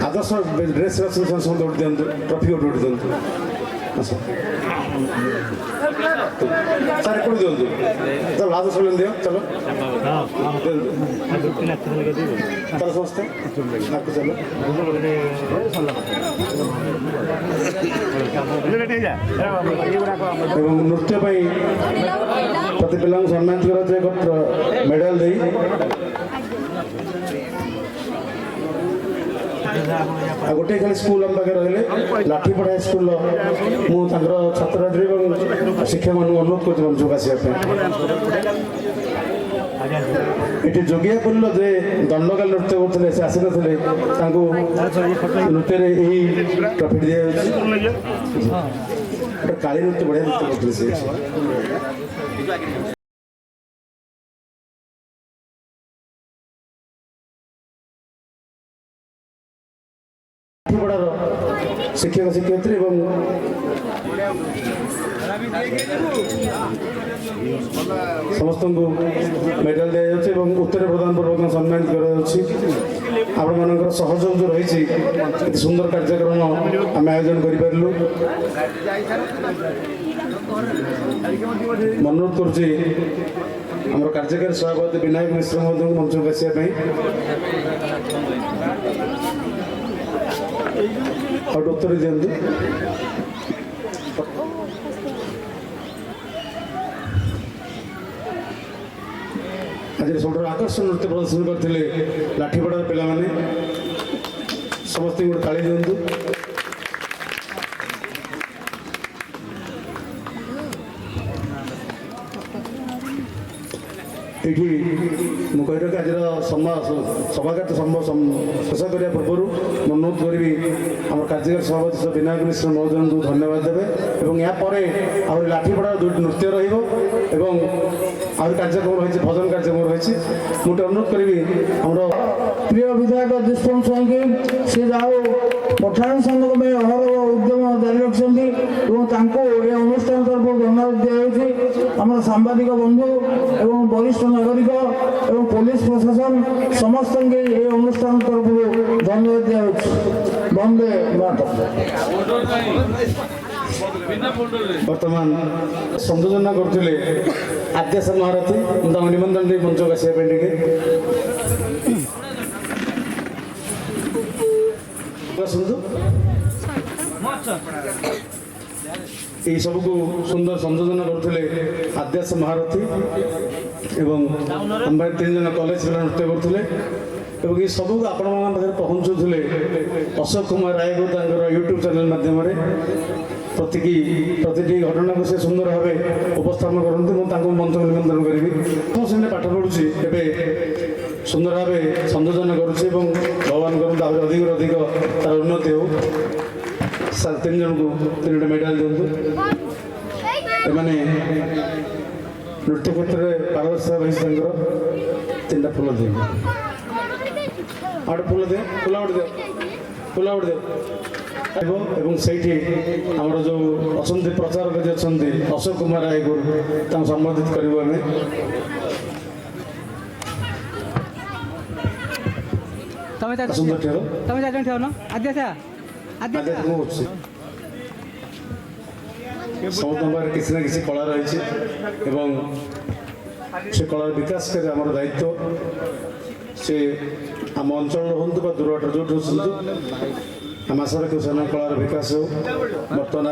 आदर्श ड्रेस दौड़ दिखाँ ट्रफी गोटे गोटे दिखाँ सारे कोड़ी दिखाँ चलो आदर्श दियो चलो चलो समस्ते चलो नृत्य प्रति पिला सम्मानित कर मेडल दे गोटे खाली स्कूल आम पाखे रही लाठीपड़ा हाईस्कल मुझे छात्र छात्री शिक्षक मान अनुरोध कर मंचक आसवाई ये जोगियापुर जे दंडकाल नृत्य करते से आसी नी नृत्य ट्रफी दि काली नृत्य बढ़िया नृत्य करते शिक्षक शिक्षयित्री समस्त मेडल दी जाए उत्तर प्रदान पूर्वक सम्मानित कर सहयोग जो रही सुंदर कार्यक्रम आम आयोजन करूँ अनुरोध कर कार्यकारी सभापति विनायक मिश्र मंच को आसवाई और उत्तर दिंतु आज सब आकर्षण नृत्य प्रदर्शन करते लाठीपड़ा पिला समस्त गोटे ताली दिंतु ଏଇଠି ମୁଁ କହିଲି ଆଜିର ସଭାକାର୍ଯ୍ୟ ଶେଷ କରିବା ପୂର୍ବରୁ ମୁଁ ଅନୁରୋଧ କରିବି ଆମର କାର୍ଯ୍ୟକାରୀ ସଭାପତି ଶ୍ରୀ ବିନାୟକ ମିଶ୍ର ମହୋଦୟଙ୍କୁ ଧନ୍ୟବାଦ ଦେବେ ଏବଂ ଏହାପରେ ଆହୁରି ଲାଠିପଡ଼ା ଦୁଇଟି ନୃତ୍ୟ ରହିବ ଏବଂ ଆହୁରି କାର୍ଯ୍ୟକ୍ରମ ରହିଛି, ଭଜନ କାର୍ଯ୍ୟକ୍ରମ ରହିଛି। ମୁଁ ଟିକେ ଅନୁରୋଧ କରିବି ଆମର ପ୍ରିୟ ବିଧାୟକ ଦୁଷ୍ୟନ୍ତ ସ୍ୱାଇଁକି ସେ ଯାଉ ପଠାଣି ସଂଘ ପାଇଁ ଅହରହ ଉଦ୍ୟମ ଜାରି ରଖିଛନ୍ତି ଏବଂ ତାଙ୍କୁ ଏ ଅନୁଷ୍ଠାନ ତରଫରୁ ଧନ୍ୟବାଦ ଦିଆଯାଉଛି। ଆମର ସାମ୍ବାଦିକ ବନ୍ଧୁ ଏବଂ ବରିଷ୍ଠ ନାଗରିକ ଏବଂ ପୋଲିସ ପ୍ରଶାସନ ସମସ୍ତଙ୍କୁ ଏ ଅନୁଷ୍ଠାନ ତରଫରୁ ଧନ୍ୟବାଦ ଦିଆଯାଉଛି। ବନ୍ଦେ ମାତରମ୍। ବର୍ତ୍ତମାନ ସଂଯୋଜନା କରୁଥିଲେ ଆଦ୍ୟାସା ମହାରଥୀ। ମୁଁ ତାଙ୍କୁ ନିମନ୍ତ୍ରଣ ଦେଇ ମଞ୍ଚକୁ ଆସିବା ପାଇଁ ଟିକେ ଆସନ୍ତୁ। এই ସବୁକୁ ସୁନ୍ଦର ସଂଯୋଜନା କରୁଥିଲେ ଆଦ୍ୟାସ ମହାରଥୀ ଏବଂ ଆମ ତିନି ଜଣ କଲେଜ ପିଲା ନୃତ୍ୟ କରୁଥିଲେ ଏବଂ ଏ ସବୁକୁ ଆପଣମାନଙ୍କ ପାଖରେ ପହଞ୍ଚୁଥିଲେ ଅଶୋକ କୁମାର ରାୟକୁ ତାଙ୍କର ୟୁଟ୍ୟୁବ୍ ଚ୍ୟାନେଲ୍ ମାଧ୍ୟମରେ। ପ୍ରତିଟି ଘଟଣାକୁ ସେ ସୁନ୍ଦର ଭାବେ ଉପସ୍ଥାପନ କରନ୍ତି। ମୁଁ ତାଙ୍କୁ ମଞ୍ଚକୁ ନିମନ୍ତ୍ରଣ କରିବି। ମୁଁ ସେମିତି ପାଠ ପଢ଼ୁଛି, ଏବେ ସୁନ୍ଦର ଭାବେ ସଂଯୋଜନା କରୁଛି ଏବଂ ଭଗବାନ କରନ୍ତୁ ଆହୁରି ଅଧିକରୁ ଅଧିକ ତାର ଉନ୍ନତି ହେଉ। ତିନି ଜଣଙ୍କୁ ତିନିଟା ମେଡାଲ ଦିଅନ୍ତୁ। ଏମାନେ ନୃତ୍ୟ କ୍ଷେତ୍ରରେ ପାରଦର୍ଶିତା ରହିଛି ତାଙ୍କର। ତିନିଟା ଫୁଲ ଦିଅନ୍ତୁ। ଆଉ ଗୋଟେ ଫୁଲ ଦିଅ, ଫୁଲ ଗୋଟେ ଦିଅ। ଏବଂ ସେଇଠି ଆମର ଯେଉଁ ଅଛନ୍ତି ପ୍ରଚାରକ ଯିଏ ଅଛନ୍ତି ଅଶୋକ କୁମାର ରାୟଗୁରୁ, ତାଙ୍କୁ ସମ୍ବୋଧିତ କରିବୁ ଆମେ। ସୁନ୍ଦର ଠିଆ ତମେ ଚାରି ଜଣ ଠିଆ ନା ଆଦ୍ୟାସା ସମସ୍ତଙ୍କ ପାଖରେ କିଛି ନା କିଛି କଳା ରହିଛି ଏବଂ ସେ କଳାର ବିକାଶ କରିବା ଆମର ଦାୟିତ୍ୱ। ସେ ଆମ ଅଞ୍ଚଳରେ ହୁଅନ୍ତୁ ବା ଦୂରବାଟ ଯେଉଁଠି ଅଛନ୍ତି, ଆମେ ଆଶା ରଖିବୁ ସେମାନେ କଳାର ବିକାଶ ହେଉ। ବର୍ତ୍ତମାନ